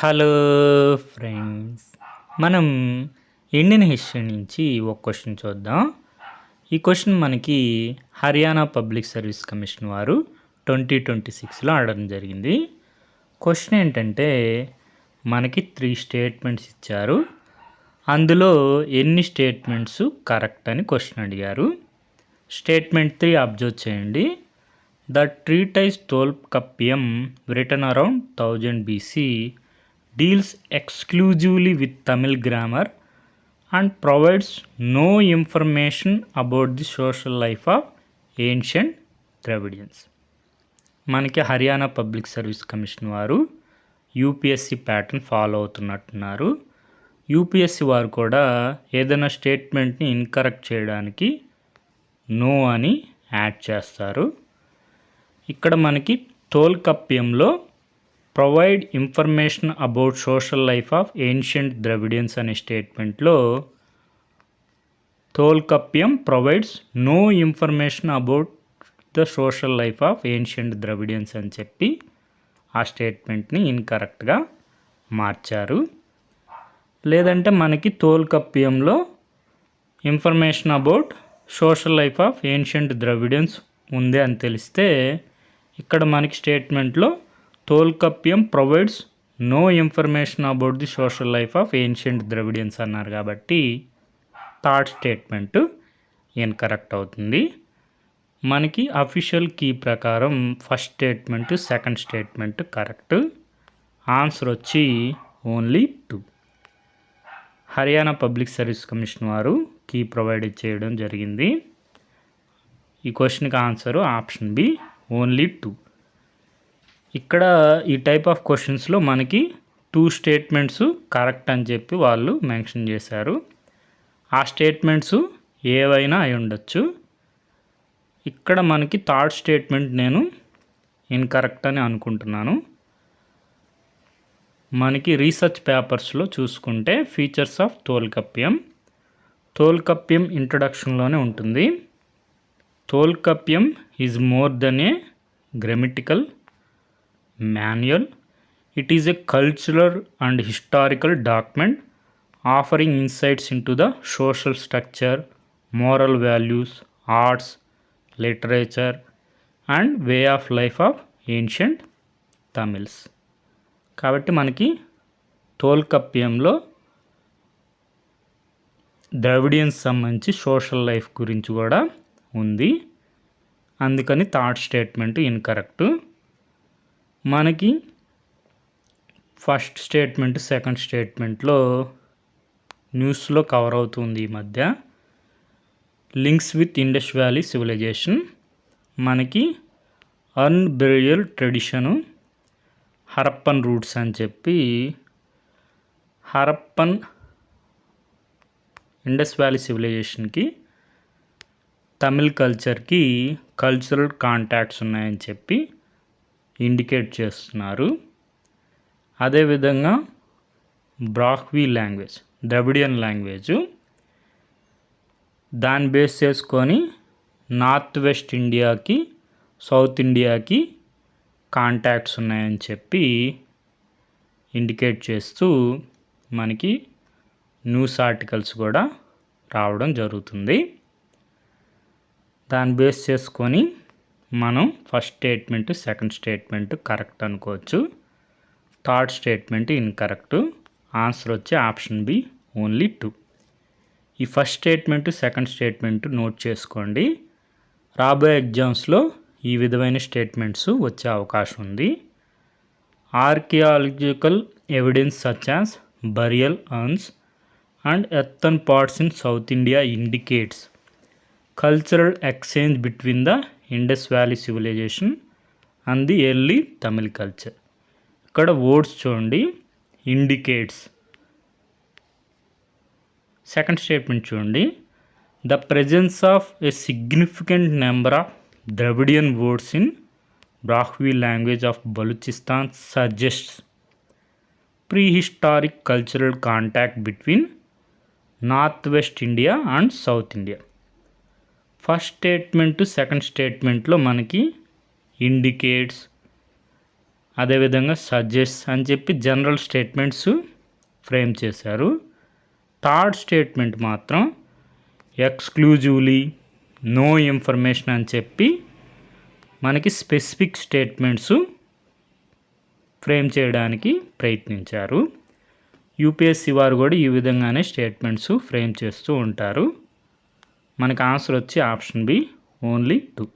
Hello friends, మనం Indian history నుంచి ఒక క్వశ్చన్ చూద్దాం. ఈ క్వశ్చన్ మనకి హర్యానా పబ్లిక్ సర్వీస్ కమిషన్ వారు 2026లో అడగడం జరిగింది. క్వశ్చన్ ఏంటంటే మనకి 3 స్టేట్మెంట్స్ ఇచ్చారు. అందులో ఎన్ని స్టేట్మెంట్స్ కరెక్ట్ అని క్వశ్చన్ అడిగారు. స్టేట్మెంట్ 3 అబ్జర్వ్ చేయండి. The treatise Tolkappiyam, written around 1000 BC, deals exclusively with Tamil grammar and provides no information about the social life of ancient Dravidians. మనకి హర్యానా పబ్లిక్ సర్వీస్ కమిషన్ వారు UPSC pattern follow అవుతున్నట్టున్నారు. UPSC వారు కూడా ఏదైనా స్టేట్మెంట్ని incorrect చేయడానికి no అని add చేస్తారు. ఇక్కడ మనకి తోల్కప్యంలో provide information about social life of ancient Dravidians అనే స్టేట్మెంట్లో Tolkappiyam provides no information about the social life of ancient Dravidians అని చెప్పి ఆ స్టేట్మెంట్ని ఇన్కరెక్ట్గా మార్చారు. లేదంటే మనకి తోల్కప్యంలో information about social life of ancient Dravidians ఉంది అని తెలిస్తే ఇక్కడ మనకి స్టేట్మెంట్లో Tolkappiyam provides no information about the social life of ancient Dravidians అన్నారు కాబట్టి థర్డ్ స్టేట్మెంట్ ఇన్కరెక్ట్ అవుతుంది. మనకి అఫీషియల్ కీ ప్రకారం first statement second statement correct. Answer వచ్చి only 2. Haryana public service commission వారు కీ ప్రొవైడ్ చేయడం జరిగింది. ఈ క్వశ్చన్కి ఆన్సరు ఆప్షన్ బి ఓన్లీ 2. ఇక్కడ ఈ టైప్ ఆఫ్ క్వశ్చన్స్లో మనకి 2 స్టేట్మెంట్స్ కరెక్ట్ అని చెప్పి వాళ్ళు మెన్షన్ చేశారు. ఆ స్టేట్మెంట్స్ ఏవైనా అయి ఉండొచ్చు. ఇక్కడ మనకి థర్డ్ స్టేట్మెంట్ నేను ఇన్కరెక్ట్ అని అనుకుంటున్నాను. మనకి రీసెర్చ్ పేపర్స్లో చూసుకుంటే ఫీచర్స్ ఆఫ్ తోల్కప్యం ఇంట్రొడక్షన్లోనే ఉంటుంది. Tolkappiyam is more than a grammatical manual. It is a cultural and historical document offering insights into the social structure, moral values, arts, literature and way of life of ancient Tamils. కాబట్టి మనకి తోల్కప్యంలో Dravidians సంబంధించి social life గురించి కూడా ఉంది. అందుకని third statement incorrect. మనకి first statement second స్టేట్మెంట్లో న్యూస్లో కవర్ అవుతుంది ఈ మధ్య. Links with Indus valley civilization, మనకి అన్బెరియల్ ట్రెడిషను, హరప్పన్ రూట్స్ అని చెప్పి హరప్పన్ ఇండస్ వ్యాలీ సివిలైజేషన్కి తమిళ్ కల్చర్కి కల్చరల్ కాంటాక్ట్స్ ఉన్నాయని చెప్పి ఇండికేట్ చేస్తున్నారు. అదేవిధంగా బ్రాహ్వీ లాంగ్వేజ్, ద్రవిడియన్ లాంగ్వేజ్, దాన్ని బేస్ చేసుకొని నార్త్ వెస్ట్ ఇండియాకి సౌత్ ఇండియాకి కాంటాక్ట్స్ ఉన్నాయని చెప్పి ఇండికేట్ చేస్తూ మనకి న్యూస్ ఆర్టికల్స్ కూడా రావడం జరుగుతుంది. దాన్ని బేస్ చేసుకొని మనం first statement second statement correct అనుకోవచ్చు. Third statement incorrect. ఆన్సర్ వచ్చి ఆప్షన్ బి ఓన్లీ 2. ఈ first statement second statement note చేసుకోండి. రాబోయే ఎగ్జామ్స్లో ఈ విధమైన స్టేట్మెంట్స్ వచ్చే అవకాశం ఉంది. Archaeological evidence such as burial urns and earthen pots in south India indicates cultural exchange between the Indus valley civilization and the early Tamil culture. ఇక్కడ వర్డ్స్ చూడండి, ఇండికేట్స్. సెకండ్ స్టేట్మెంట్ చూడండి, the presence of a significant number of Dravidian words in Brahui language of Baluchistan suggests prehistoric cultural contact between north west India and south India. First statement second స్టేట్మెంట్లో మనకి indicates, అదేవిధంగా suggest అని చెప్పి general statements frame చేశారు. Third statement మాత్రం exclusively, no information అని చెప్పి మనకి స్పెసిఫిక్ స్టేట్మెంట్స్ ఫ్రేమ్ చేయడానికి ప్రయత్నించారు. యూపీఎస్సీ వారు కూడా ఈ విధంగానే స్టేట్మెంట్స్ ఫ్రేమ్ చేస్తూ ఉంటారు. మనకి ఆన్సర్ వచ్చి ఆప్షన్ బి, ఓన్లీ 2.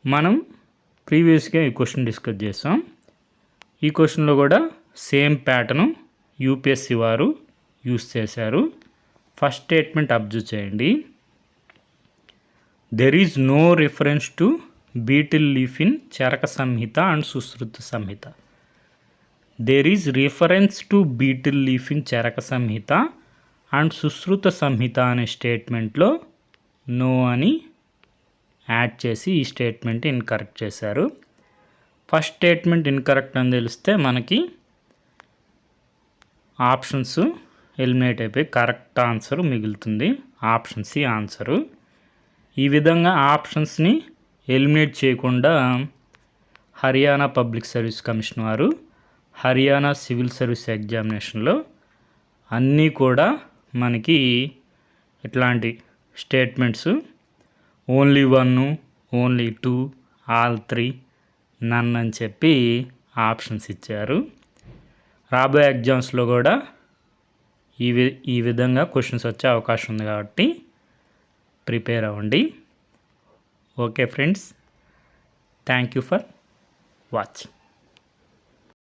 మనం ప్రీవియస్గా ఈ క్వశ్చన్ డిస్కస్ చేసాం. ఈ క్వశ్చన్లో కూడా సేమ్ ప్యాటర్న్ యూపీఎస్సీ వారు యూస్ చేశారు. ఫస్ట్ స్టేట్మెంట్ అబ్జర్వ్ చేయండి. There is no reference to betel leaf in Charaka Samhita and Sushruta Samhita. There is reference to betel leaf in Charaka Samhita and Sushruta Samhita అనే స్టేట్మెంట్లో నో అని యాడ్ చేసి ఈ స్టేట్మెంట్ ఇన్కరెక్ట్ చేశారు. ఫస్ట్ స్టేట్మెంట్ ఇన్కరెక్ట్ అని తెలిస్తే మనకి ఆప్షన్స్ ఎలిమినేట్ అయిపోయి కరెక్ట్ ఆన్సర్ మిగులుతుంది. Option C answer. ఈ విధంగా ఆప్షన్స్ని ఎలిమినేట్ చేయకుండా హర్యానా పబ్లిక్ సర్వీస్ కమిషన్ వారు హర్యానా సివిల్ సర్వీస్ ఎగ్జామినేషన్లో అన్నీ కూడా మనకి ఇట్లాంటి స్టేట్మెంట్స్ ఓన్లీ 1, ఓన్లీ 2, ఆల్ 3, నన్ అని చెప్పి ఆప్షన్స్ ఇచ్చారు. రాబోయే ఎగ్జామ్స్లో కూడా ఈ విధంగా క్వశ్చన్స్ వచ్చే అవకాశం ఉంది కాబట్టి ప్రిపేర్ అవ్వండి. Okay friends, thank you for watching.